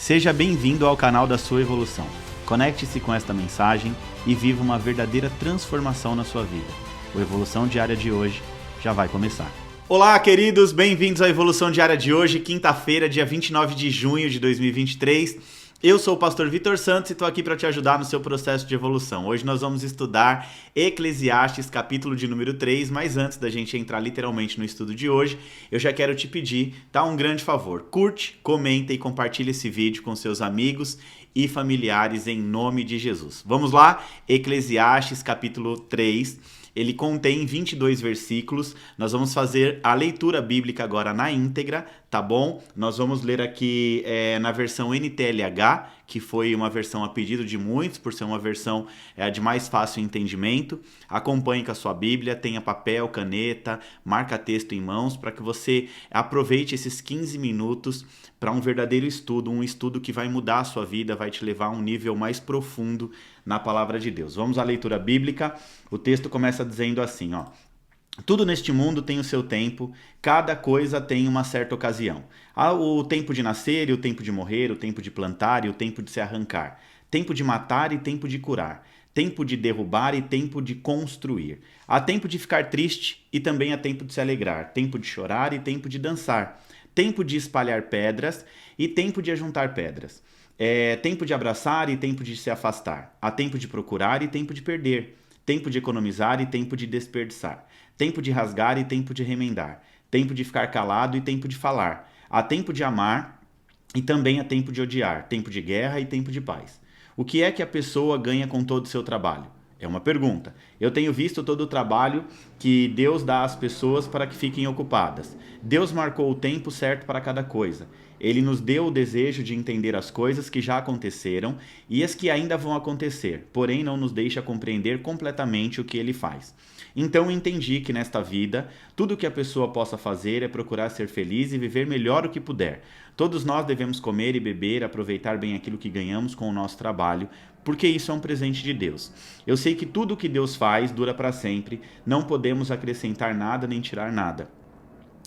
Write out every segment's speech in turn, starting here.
Seja bem-vindo ao canal da sua evolução. Conecte-se com esta mensagem e viva uma verdadeira transformação na sua vida. O Evolução Diária de hoje já vai começar. Olá, queridos, bem-vindos à Evolução Diária de hoje, quinta-feira, dia 29 de junho de 2023. Eu sou o pastor Vitor Santos e estou aqui para te ajudar no seu processo de evolução. Hoje nós vamos estudar Eclesiastes, capítulo de número 3, mas antes da gente entrar literalmente no estudo de hoje, eu já quero te pedir, tá, um grande favor. Curte, comenta e compartilha esse vídeo com seus amigos e familiares em nome de Jesus. Vamos lá? Eclesiastes, capítulo 3. Ele contém 22 versículos, nós vamos fazer a leitura bíblica agora na íntegra, tá bom? Nós vamos ler aqui na versão NTLH, que foi uma versão a pedido de muitos, por ser uma versão de mais fácil entendimento. Acompanhe com a sua Bíblia, tenha papel, caneta, marca texto em mãos, para que você aproveite esses 15 minutos para um verdadeiro estudo, um estudo que vai mudar a sua vida, vai te levar a um nível mais profundo na palavra de Deus. Vamos à leitura bíblica. O texto começa dizendo assim, ó: tudo neste mundo tem o seu tempo, cada coisa tem uma certa ocasião. Há o tempo de nascer e o tempo de morrer, o tempo de plantar e o tempo de se arrancar, tempo de matar e tempo de curar, tempo de derrubar e tempo de construir. Há tempo de ficar triste e também há tempo de se alegrar, tempo de chorar e tempo de dançar, tempo de espalhar pedras e tempo de ajuntar pedras. Tempo de abraçar e tempo de se afastar. Há tempo de procurar e tempo de perder. Tempo de economizar e tempo de desperdiçar. Tempo de rasgar e tempo de remendar. Tempo de ficar calado e tempo de falar. Há tempo de amar e também há tempo de odiar. Tempo de guerra e tempo de paz. O que é que a pessoa ganha com todo o seu trabalho? É uma pergunta. Eu tenho visto todo o trabalho que Deus dá às pessoas para que fiquem ocupadas. Deus marcou o tempo certo para cada coisa. Ele nos deu o desejo de entender as coisas que já aconteceram e as que ainda vão acontecer, porém não nos deixa compreender completamente o que ele faz. Então entendi que nesta vida, tudo o que a pessoa possa fazer é procurar ser feliz e viver melhor o que puder. Todos nós devemos comer e beber, aproveitar bem aquilo que ganhamos com o nosso trabalho, porque isso é um presente de Deus. Eu sei que tudo o que Deus faz dura para sempre, não podemos acrescentar nada nem tirar nada.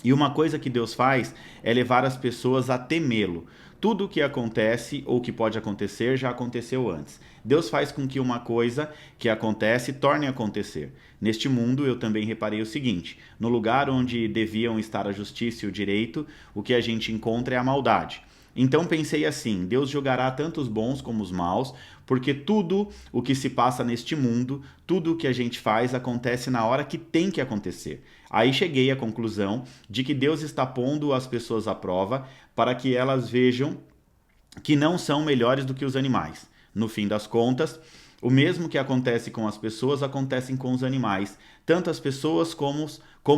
E uma coisa que Deus faz é levar as pessoas a temê-lo. Tudo o que acontece ou que pode acontecer já aconteceu antes. Deus faz com que uma coisa que acontece torne a acontecer. Neste mundo eu também reparei o seguinte: no lugar onde deviam estar a justiça e o direito, o que a gente encontra é a maldade. Então pensei assim: Deus julgará tanto os bons como os maus, porque tudo o que se passa neste mundo, tudo o que a gente faz acontece na hora que tem que acontecer. Aí cheguei à conclusão de que Deus está pondo as pessoas à prova para que elas vejam que não são melhores do que os animais. No fim das contas, o mesmo que acontece com as pessoas acontece com os animais. Tanto as pessoas como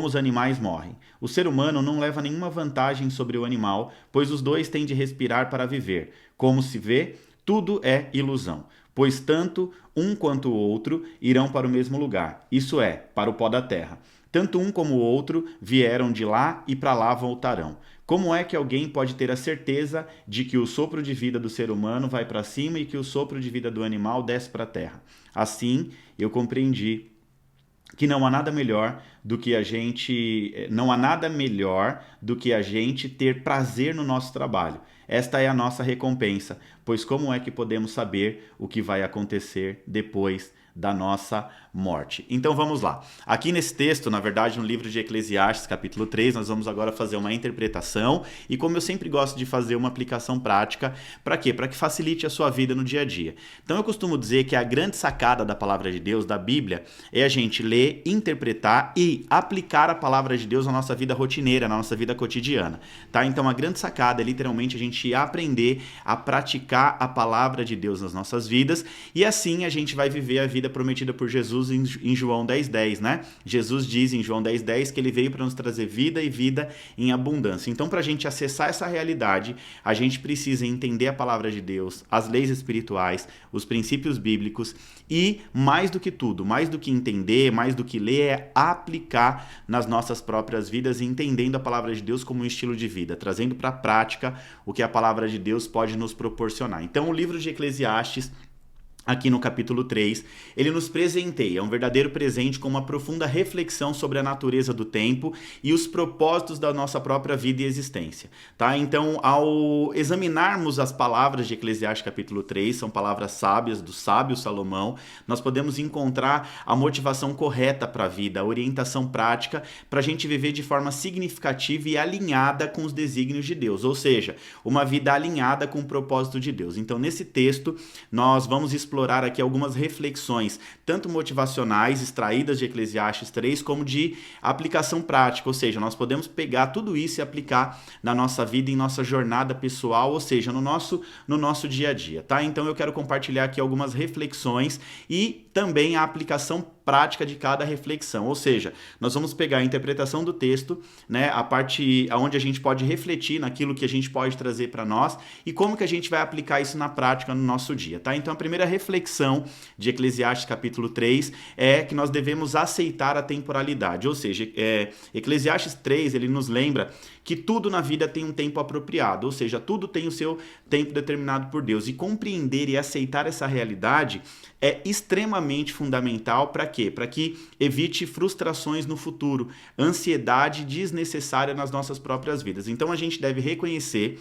os animais morrem. O ser humano não leva nenhuma vantagem sobre o animal, pois os dois têm de respirar para viver. Como se vê, tudo é ilusão, pois tanto um quanto o outro irão para o mesmo lugar, isso é, para o pó da terra. Tanto um como o outro vieram de lá e para lá voltarão. Como é que alguém pode ter a certeza de que o sopro de vida do ser humano vai para cima e que o sopro de vida do animal desce para a terra? Assim, eu compreendi que não há nada melhor do que a gente ter prazer no nosso trabalho. Esta é a nossa recompensa, pois como é que podemos saber o que vai acontecer depois da nossa morte? Então vamos lá. Aqui nesse texto, na verdade, no livro de Eclesiastes, capítulo 3, nós vamos agora fazer uma interpretação e, como eu sempre gosto de fazer, uma aplicação prática. Para quê? Para que facilite a sua vida no dia a dia. Então eu costumo dizer que a grande sacada da palavra de Deus, da Bíblia, é a gente ler, interpretar e aplicar a palavra de Deus na nossa vida rotineira, na nossa vida cotidiana, tá? Então a grande sacada é literalmente a gente aprender a praticar a palavra de Deus nas nossas vidas e assim a gente vai viver a vida prometida por Jesus em João 10:10, né? Jesus diz em João 10:10 que ele veio para nos trazer vida e vida em abundância. Então, para a gente acessar essa realidade, a gente precisa entender a palavra de Deus, as leis espirituais, os princípios bíblicos e, mais do que tudo, mais do que entender, mais do que ler, é aplicar nas nossas próprias vidas, entendendo a palavra de Deus como um estilo de vida, trazendo para a prática o que a palavra de Deus pode nos proporcionar. Então, o livro de Eclesiastes aqui no capítulo 3, ele nos presenteia, é um verdadeiro presente com uma profunda reflexão sobre a natureza do tempo e os propósitos da nossa própria vida e existência, tá? Então, ao examinarmos as palavras de Eclesiastes capítulo 3, são palavras sábias do sábio Salomão, nós podemos encontrar a motivação correta para a vida, a orientação prática para a gente viver de forma significativa e alinhada com os desígnios de Deus, ou seja, uma vida alinhada com o propósito de Deus. Então, nesse texto, nós vamos explorar aqui algumas reflexões, tanto motivacionais, extraídas de Eclesiastes 3, como de aplicação prática, ou seja, nós podemos pegar tudo isso e aplicar na nossa vida, em nossa jornada pessoal, ou seja, no nosso dia a dia, tá? Então eu quero compartilhar aqui algumas reflexões e também a aplicação prática de cada reflexão, ou seja, nós vamos pegar a interpretação do texto, né, a parte onde a gente pode refletir naquilo que a gente pode trazer para nós e como que a gente vai aplicar isso na prática no nosso dia, tá? Então a primeira reflexão de Eclesiastes capítulo 3 é que nós devemos aceitar a temporalidade, ou seja, Eclesiastes 3, ele nos lembra que tudo na vida tem um tempo apropriado, ou seja, tudo tem o seu tempo determinado por Deus, e compreender e aceitar essa realidade é extremamente fundamental para quê? Para que evite frustrações no futuro, ansiedade desnecessária nas nossas próprias vidas. Então a gente deve reconhecer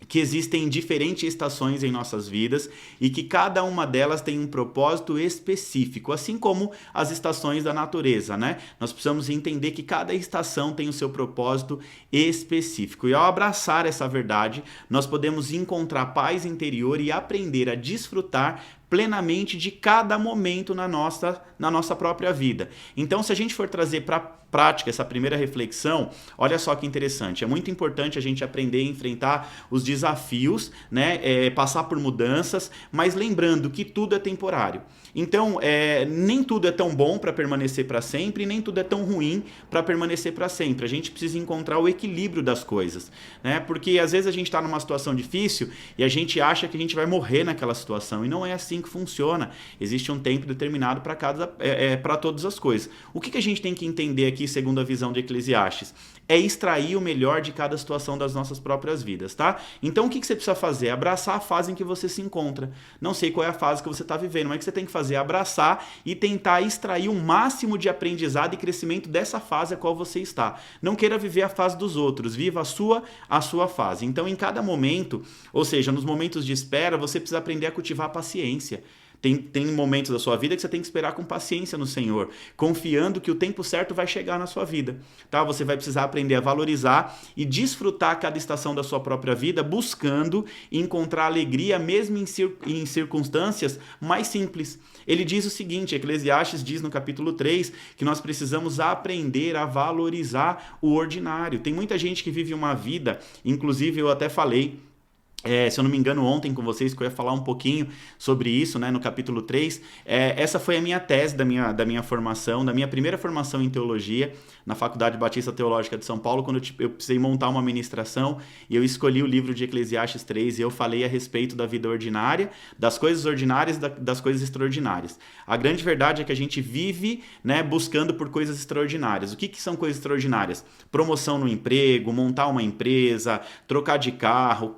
que existem diferentes estações em nossas vidas e que cada uma delas tem um propósito específico, assim como as estações da natureza, né? Nós precisamos entender que cada estação tem o seu propósito específico. E ao abraçar essa verdade, nós podemos encontrar paz interior e aprender a desfrutar plenamente de cada momento na nossa própria vida. Então, se a gente for trazer para prática essa primeira reflexão, olha só que interessante, é muito importante a gente aprender a enfrentar os desafios, né, passar por mudanças, mas lembrando que tudo é temporário. Então, nem tudo é tão bom para permanecer para sempre, nem tudo é tão ruim para permanecer para sempre. A gente precisa encontrar o equilíbrio das coisas, né? Porque às vezes a gente está numa situação difícil e a gente acha que a gente vai morrer naquela situação, e não é assim que funciona. Existe um tempo determinado para todas as coisas. O que a gente tem que entender aqui, segundo a visão de Eclesiastes? É extrair o melhor de cada situação das nossas próprias vidas, tá? Então, o que você precisa fazer? Abraçar a fase em que você se encontra. Não sei qual é a fase que você está vivendo, mas o que você tem que fazer é abraçar e tentar extrair o máximo de aprendizado e crescimento dessa fase a qual você está. Não queira viver a fase dos outros, viva a sua fase. Então, em cada momento, ou seja, nos momentos de espera, você precisa aprender a cultivar a paciência. Tem momentos da sua vida que você tem que esperar com paciência no Senhor, confiando que o tempo certo vai chegar na sua vida, tá? Você vai precisar aprender a valorizar e desfrutar cada estação da sua própria vida, buscando encontrar alegria mesmo em circunstâncias mais simples. Ele diz o seguinte, Eclesiastes diz no capítulo 3, que nós precisamos aprender a valorizar o ordinário. Tem muita gente que vive uma vida, inclusive eu até falei, se eu não me engano, ontem com vocês, que eu ia falar um pouquinho sobre isso, né, no capítulo 3, essa foi a minha tese da minha formação, da minha primeira formação em teologia, na Faculdade Batista Teológica de São Paulo, quando eu precisei montar uma ministração, e eu escolhi o livro de Eclesiastes 3, e eu falei a respeito da vida ordinária, das coisas ordinárias, das coisas extraordinárias. A grande verdade é que a gente vive, né, buscando por coisas extraordinárias. O que são coisas extraordinárias? Promoção no emprego, montar uma empresa, trocar de carro,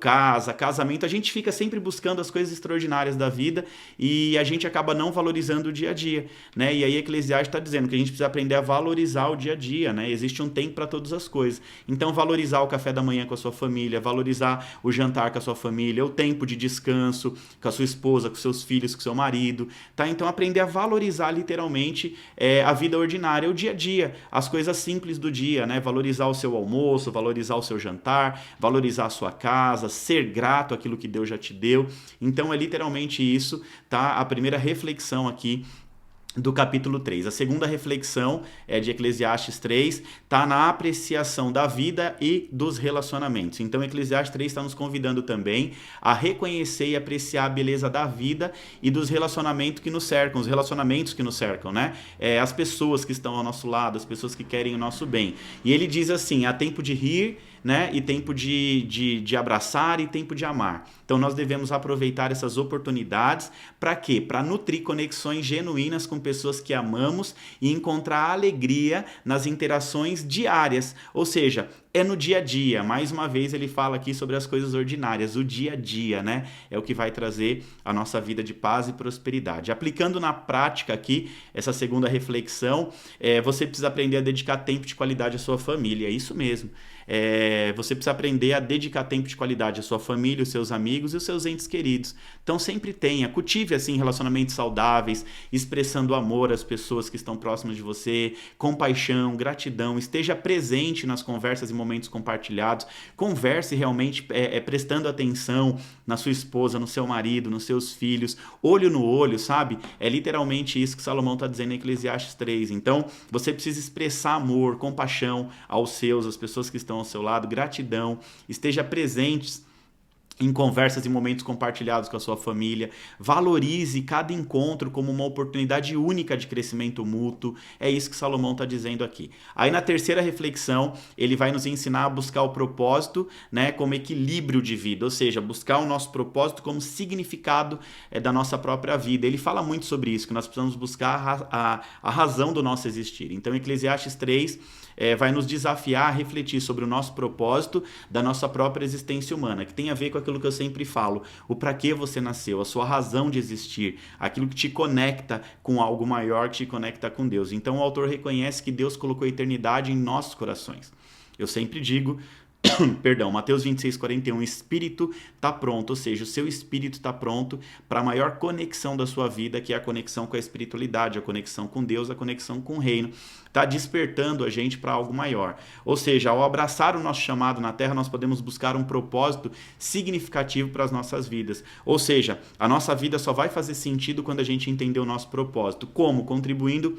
casamento, a gente fica sempre buscando as coisas extraordinárias da vida e a gente acaba não valorizando o dia a dia, né? E aí Eclesiastes está dizendo que a gente precisa aprender a valorizar o dia a dia, né? Existe um tempo para todas as coisas. Então, valorizar o café da manhã com a sua família, valorizar o jantar com a sua família, o tempo de descanso com a sua esposa, com seus filhos, com seu marido, tá? Então, aprender a valorizar literalmente a vida ordinária, o dia a dia, as coisas simples do dia, né? Valorizar o seu almoço, valorizar o seu jantar, valorizar a sua casa, ser grato àquilo que Deus já te deu. Então é literalmente isso, tá? A primeira reflexão aqui do capítulo 3. A segunda reflexão de Eclesiastes 3 está na apreciação da vida e dos relacionamentos. Então Eclesiastes 3 está nos convidando também a reconhecer e apreciar a beleza da vida e dos relacionamentos que nos cercam, os relacionamentos que nos cercam, né? As pessoas que estão ao nosso lado, as pessoas que querem o nosso bem. E ele diz assim, há tempo de rir, né? E tempo de abraçar e tempo de amar. Então nós devemos aproveitar essas oportunidades para quê? Para nutrir conexões genuínas com pessoas que amamos e encontrar alegria nas interações diárias. Ou seja, é no dia a dia. Mais uma vez ele fala aqui sobre as coisas ordinárias, o dia a dia, né? É o que vai trazer a nossa vida de paz e prosperidade. Aplicando na prática aqui, essa segunda reflexão, você precisa aprender a dedicar tempo de qualidade à sua família. É isso mesmo. Você precisa aprender a dedicar tempo de qualidade à sua família, os seus amigos e os seus entes queridos. Então sempre cultive assim relacionamentos saudáveis, expressando amor às pessoas que estão próximas de você, compaixão, gratidão, esteja presente nas conversas e momentos compartilhados, converse realmente prestando atenção na sua esposa, no seu marido, nos seus filhos, olho no olho, sabe? É literalmente isso que Salomão está dizendo em Eclesiastes 3. Então você precisa expressar amor, compaixão aos seus, às pessoas que estão ao seu lado, gratidão, esteja presentes em conversas e momentos compartilhados com a sua família, valorize cada encontro como uma oportunidade única de crescimento mútuo, é isso que Salomão está dizendo aqui. Aí na terceira reflexão, ele vai nos ensinar a buscar o propósito, né, como equilíbrio de vida, ou seja, buscar o nosso propósito como significado da nossa própria vida. Ele fala muito sobre isso, que nós precisamos buscar a razão do nosso existir. Então Eclesiastes 3 vai nos desafiar a refletir sobre o nosso propósito da nossa própria existência humana, que tem a ver com aquilo que eu sempre falo, o para que você nasceu, a sua razão de existir, aquilo que te conecta com algo maior, que te conecta com Deus. Então o autor reconhece que Deus colocou a eternidade em nossos corações. Eu sempre digo, perdão, Mateus 26:41, o espírito está pronto, ou seja, o seu espírito está pronto para a maior conexão da sua vida, que é a conexão com a espiritualidade, a conexão com Deus, a conexão com o reino. Está despertando a gente para algo maior. Ou seja, ao abraçar o nosso chamado na Terra, nós podemos buscar um propósito significativo para as nossas vidas. Ou seja, a nossa vida só vai fazer sentido quando a gente entender o nosso propósito. Como? Contribuindo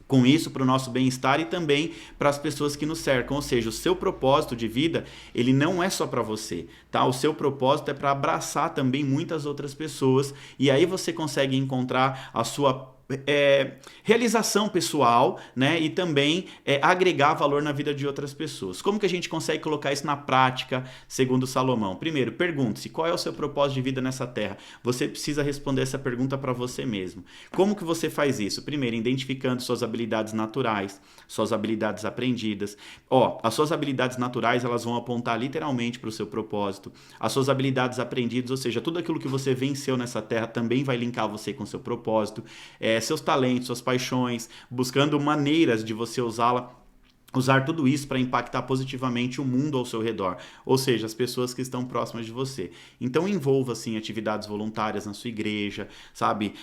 com isso para o nosso bem-estar e também para as pessoas que nos cercam. Ou seja, o seu propósito de vida, ele não é só para você, tá? O seu propósito é para abraçar também muitas outras pessoas e aí você consegue encontrar a sua realização pessoal, né? E também agregar valor na vida de outras pessoas. Como que a gente consegue colocar isso na prática, segundo Salomão? Primeiro, pergunte-se, qual é o seu propósito de vida nessa terra? Você precisa responder essa pergunta para você mesmo. Como que você faz isso? Primeiro, identificando suas habilidades naturais, suas habilidades aprendidas. As suas habilidades naturais, elas vão apontar literalmente para o seu propósito. As suas habilidades aprendidas, ou seja, tudo aquilo que você venceu nessa terra também vai linkar você com o seu propósito. Seus talentos, suas paixões, buscando maneiras de você usar tudo isso para impactar positivamente o mundo ao seu redor, ou seja, as pessoas que estão próximas de você. Então envolva assim atividades voluntárias na sua igreja, sabe?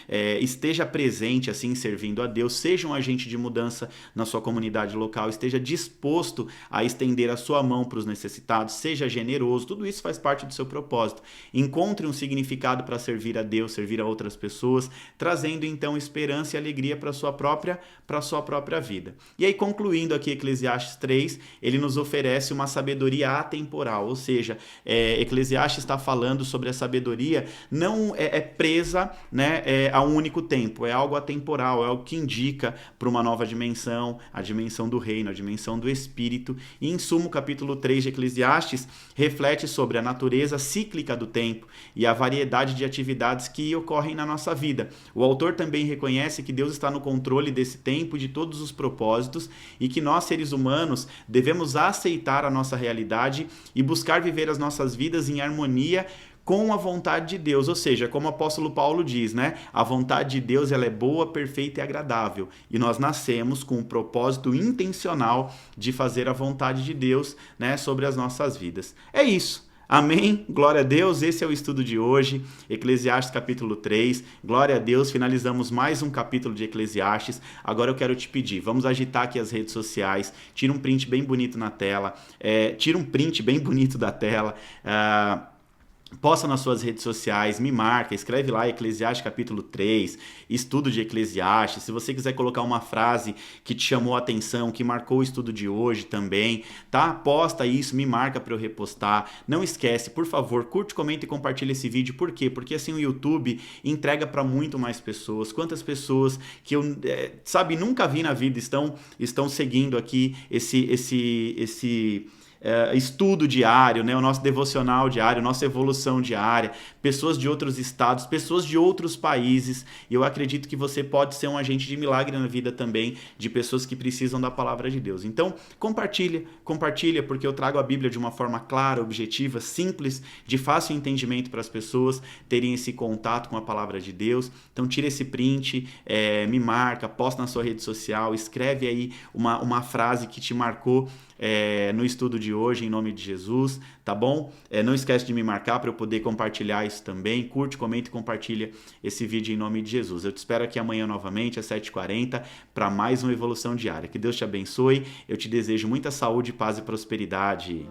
Esteja presente assim servindo a Deus, seja um agente de mudança na sua comunidade local, esteja disposto a estender a sua mão para os necessitados, seja generoso, tudo isso faz parte do seu propósito. Encontre um significado para servir a Deus, servir a outras pessoas, trazendo então esperança e alegria para a sua própria vida. E aí concluindo aqui Eclesiastes 3, ele nos oferece uma sabedoria atemporal, ou seja, Eclesiastes está falando sobre a sabedoria, não presa, né, a um único tempo, é algo atemporal, é algo que indica para uma nova dimensão, a dimensão do reino, a dimensão do espírito. E em suma, o capítulo 3 de Eclesiastes reflete sobre a natureza cíclica do tempo e a variedade de atividades que ocorrem na nossa vida. O autor também reconhece que Deus está no controle desse tempo e de todos os propósitos e que nós, seres humanos, devemos aceitar a nossa realidade e buscar viver as nossas vidas em harmonia com a vontade de Deus, ou seja, como o apóstolo Paulo diz, né? A vontade de Deus, ela é boa, perfeita e agradável, e nós nascemos com o propósito intencional de fazer a vontade de Deus, né, sobre as nossas vidas. É isso. Amém? Glória a Deus, esse é o estudo de hoje, Eclesiastes capítulo 3, glória a Deus, finalizamos mais um capítulo de Eclesiastes. Agora eu quero te pedir, vamos agitar aqui as redes sociais, tira um print bem bonito na tela, tira um print bem bonito da tela, posta nas suas redes sociais, me marca, escreve lá Eclesiastes capítulo 3, estudo de Eclesiastes. Se você quiser colocar uma frase que te chamou a atenção, que marcou o estudo de hoje também, tá? Posta isso, me marca para eu repostar. Não esquece, por favor, curte, comenta e compartilha esse vídeo. Por quê? Porque assim o YouTube entrega para muito mais pessoas. Quantas pessoas que eu, nunca vi na vida estão seguindo aqui esse estudo diário, né? O nosso devocional diário, nossa evolução diária, pessoas de outros estados, pessoas de outros países. E eu acredito que você pode ser um agente de milagre na vida também de pessoas que precisam da palavra de Deus. Então, compartilha, porque eu trago a Bíblia de uma forma clara, objetiva, simples, de fácil entendimento para as pessoas terem esse contato com a palavra de Deus. Então, tira esse print, me marca, posta na sua rede social, escreve aí uma frase que te marcou no estudo de hoje, em nome de Jesus, tá bom? Não esquece de me marcar para eu poder compartilhar isso também. Curte, comenta e compartilha esse vídeo em nome de Jesus. Eu te espero aqui amanhã novamente, às 7h40, para mais uma Evolução Diária. Que Deus te abençoe. Eu te desejo muita saúde, paz e prosperidade.